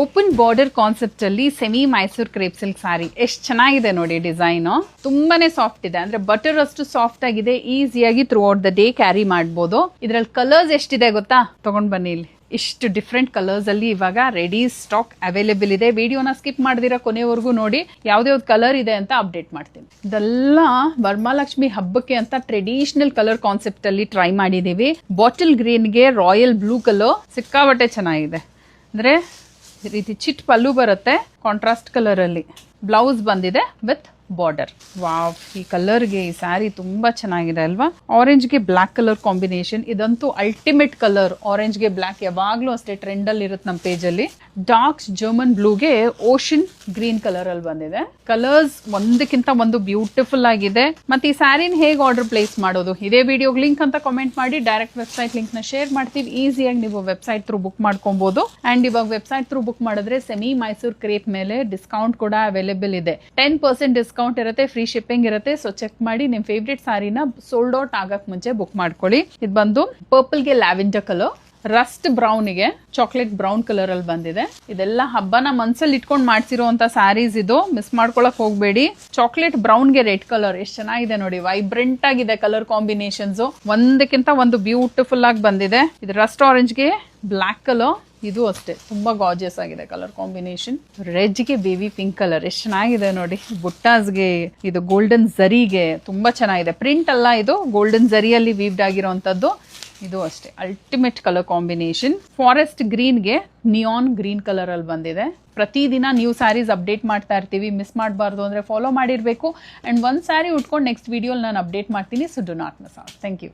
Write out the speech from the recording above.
Open border concept ಅಲ್ಲಿ semi Mysore crepe silk ಸಾರಿ ಎಷ್ಟು ಚೆನ್ನಾಗಿದೆ ನೋಡಿ. ಡಿಸೈನ್ ತುಂಬಾನೇ ಸಾಫ್ಟ್ ಇದೆ, ಅಂದ್ರೆ ಬಟರ್ ಅಷ್ಟು ಸಾಫ್ಟ್ ಆಗಿದೆ. ಈಸಿಯಾಗಿ through out the day carry ಮಾಡಬಹುದು. ಇದ್ರಲ್ಲಿ ಕಲರ್ಸ್ ಎಷ್ಟಿದೆ ಗೊತ್ತಾ? ತಗೊಂಡ್ ಬನ್ನಿ. ಇಲ್ಲಿ ಇಷ್ಟು ಡಿಫ್ರೆಂಟ್ ಕಲರ್ಸ್ ಅಲ್ಲಿ ಇವಾಗ ರೆಡಿ ಸ್ಟಾಕ್ ಅವೈಲೇಬಲ್ ಇದೆ. ವಿಡಿಯೋನ ಸ್ಕಿಪ್ ಮಾಡದಿರ ಕೊನೆವರೆಗೂ ನೋಡಿ, ಯಾವ್ದಾವ್ದು ಕಲರ್ ಇದೆ ಅಂತ ಅಪ್ಡೇಟ್ ಮಾಡ್ತೀನಿ. ಇದೆಲ್ಲ ವರಮಹಾಲಕ್ಷ್ಮಿ ಹಬ್ಬಕ್ಕೆ ಅಂತ ಟ್ರೆಡಿಷನಲ್ ಕಲರ್ ಕಾನ್ಸೆಪ್ಟ್ ಅಲ್ಲಿ ಟ್ರೈ ಮಾಡಿದೀವಿ. ಬಾಟಲ್ ಗ್ರೀನ್ಗೆ ರಾಯಲ್ ಬ್ಲೂ ಕಲರ್ ಸಿಕ್ಕಾಬಟ್ಟೆ ಚೆನ್ನಾಗಿದೆ. ಅಂದ್ರೆ ಈ ರೀತಿ ಚಿಟ್ ಪಲ್ಲು ಬರುತ್ತೆ ಕಾಂಟ್ರಾಸ್ಟ್ ಕಲರ್ ಅಲ್ಲಿ. ಬ್ಲೌಸ್ ಬಂದಿದೆ ವಿತ್ ಬಾರ್ಡರ್. ವಾವ್, ಈ ಕಲರ್ಗೆ ಈ ಸ್ಯಾರಿ ತುಂಬಾ ಚೆನ್ನಾಗಿದೆ ಅಲ್ವಾ? ಆರೆಂಜ್ಗೆ ಬ್ಲಾಕ್ ಕಲರ್ ಕಾಂಬಿನೇಷನ್. ಇದಂತೂ ಅಲ್ಟಿಮೇಟ್ ಕಲರ್. ಆರೆಂಜ್ಗೆ ಬ್ಲಾಕ್ ಯಾವಾಗ್ಲೂ ಅಷ್ಟೇ ಟ್ರೆಂಡ್ ಅಲ್ಲಿ ಇರುತ್ತೆ ನಮ್ಮ ಪೇಜ್ ಅಲ್ಲಿ. ಡಾರ್ಕ್ ಜರ್ಮನ್ ಬ್ಲೂಗೆ ಓಷನ್ ಗ್ರೀನ್ ಕಲರ್ ಅಲ್ಲಿ ಬಂದಿದೆ. ಕಲರ್ಸ್ ಒಂದಕ್ಕಿಂತ ಒಂದು ಬ್ಯೂಟಿಫುಲ್ ಆಗಿದೆ. ಮತ್ತೆ ಈ ಸ್ಯಾರಿನ ಹೇಗೆ ಆರ್ಡರ್ ಪ್ಲೇಸ್ ಮಾಡೋದು? ಇದೇ ವಿಡಿಯೋಗೆ ಲಿಂಕ್ ಅಂತ ಕಾಮೆಂಟ್ ಮಾಡಿ, ಡೈರೆಕ್ಟ್ ವೆಬ್ಸೈಟ್ ಲಿಂಕ್ ನ ಶೇರ್ ಮಾಡ್ತೀವಿ. ಈಸಿಯಾಗಿ ನೀವು ವೆಬ್ಸೈಟ್ ಥ್ರೂ ಬುಕ್ ಮಾಡ್ಕೊಬಹುದು. ಅಂಡ್ ಇವಾಗ ವೆಬ್ಸೈಟ್ ಥ್ರೂ ಬುಕ್ ಮಾಡಿದ್ರೆ ಸೆಮಿ ಮೈಸೂರ್ ಕ್ರೇಪ್ ಮೇಲೆ ಡಿಸ್ಕೌಂಟ್ ಕೂಡ ಅವೈಲೇಬಲ್ ಇದೆ. 10% ಡಿಸ್ಕೌಂಟ್ ಇರುತ್ತೆ, ಫ್ರೀ ಶಿಪ್ಪಿಂಗ್ ಇರುತ್ತೆ. ಸೊ ಚೆಕ್ ಮಾಡಿ ನಿಮ್ ಫೇವ್ರೇಟ್ ಸಾರಿನ ಸೋಲ್ಡ್ ಔಟ್ ಆಗಕ್ ಮುಂಚೆ ಬುಕ್ ಮಾಡ್ಕೊಳ್ಳಿ. ಇದು ಬಂದು ಪರ್ಪಲ್ಗೆ ಲ್ಯಾವೆಂಡರ್ ಕಲರ್, ರಸ್ಟ್ ಬ್ರೌನ್ಗೆ ಚಾಕ್ಲೇಟ್ ಬ್ರೌನ್ ಕಲರ್ ಅಲ್ಲಿ ಬಂದಿದೆ. ಇದೆಲ್ಲ ಹಬ್ಬನ ಮನ್ಸಲ್ಲಿ ಇಟ್ಕೊಂಡು ಮಾಡ್ಸಿರೋ ಅಂತ ಸ್ಯಾರೀಸ್ ಇದು, ಮಿಸ್ ಮಾಡ್ಕೊಳಕ್ ಹೋಗ್ಬೇಡಿ. ಚಾಕ್ಲೇಟ್ ಬ್ರೌನ್ಗೆ ರೆಡ್ ಕಲರ್ ಎಷ್ಟು ಚೆನ್ನಾಗಿದೆ ನೋಡಿ. ವೈಬ್ರೆಂಟ್ ಆಗಿದೆ ಕಲರ್ ಕಾಂಬಿನೇಷನ್ಸ್, ಒಂದಕ್ಕಿಂತ ಒಂದು ಬ್ಯೂಟಿಫುಲ್ ಆಗಿ ಬಂದಿದೆ. ಇದು ರಸ್ಟ್ ಆರೆಂಜ್ಗೆ ಬ್ಲಾಕ್ ಕಲರ್, ಇದು ಅಷ್ಟೇ ತುಂಬಾ ಗಾರ್ಜಿಯಸ್ ಆಗಿದೆ ಕಲರ್ ಕಾಂಬಿನೇಷನ್. ರೆಡ್ಗೆ ಬೇಬಿ ಪಿಂಕ್ ಕಲರ್ ಎಷ್ಟು ಚೆನ್ನಾಗಿದೆ ನೋಡಿ. ಬುಟ್ಟಾಸ್ಗೆ ಇದು ಗೋಲ್ಡನ್ ಝರಿಗೆ ತುಂಬಾ ಚೆನ್ನಾಗಿದೆ. ಪ್ರಿಂಟ್ ಅಲ್ಲ, ಇದು ಗೋಲ್ಡನ್ ಝರಿಯಲ್ಲಿ ವೀವ್ಡ್ ಆಗಿರೋಂಥದ್ದು. ಇದು ಅಷ್ಟೇ ಅಲ್ಟಿಮೇಟ್ ಕಲರ್ ಕಾಂಬಿನೇಷನ್. ಫಾರೆಸ್ಟ್ ಗ್ರೀನ್ಗೆ ನಿಯಾನ್ ಗ್ರೀನ್ ಕಲರ್ ಅಲ್ಲಿ ಬಂದಿದೆ. ಪ್ರತಿದಿನ ನ್ಯೂ ಸ್ಯಾರೀಸ್ ಅಪ್ಡೇಟ್ ಮಾಡ್ತಾ ಇರ್ತೀವಿ, ಮಿಸ್ ಮಾಡಬಾರ್ದು ಅಂದ್ರೆ ಫಾಲೋ ಮಾಡಿರ್ಬೇಕು. ಅಂಡ್ ಒಂದ್ ಸ್ಯಾರಿ ಉಟ್ಕೊಂಡು ನೆಕ್ಸ್ಟ್ ವಿಡಿಯೋ ನಾನು ಅಪ್ಡೇಟ್ ಮಾಡ್ತೀನಿ. So do not miss out. Thank you.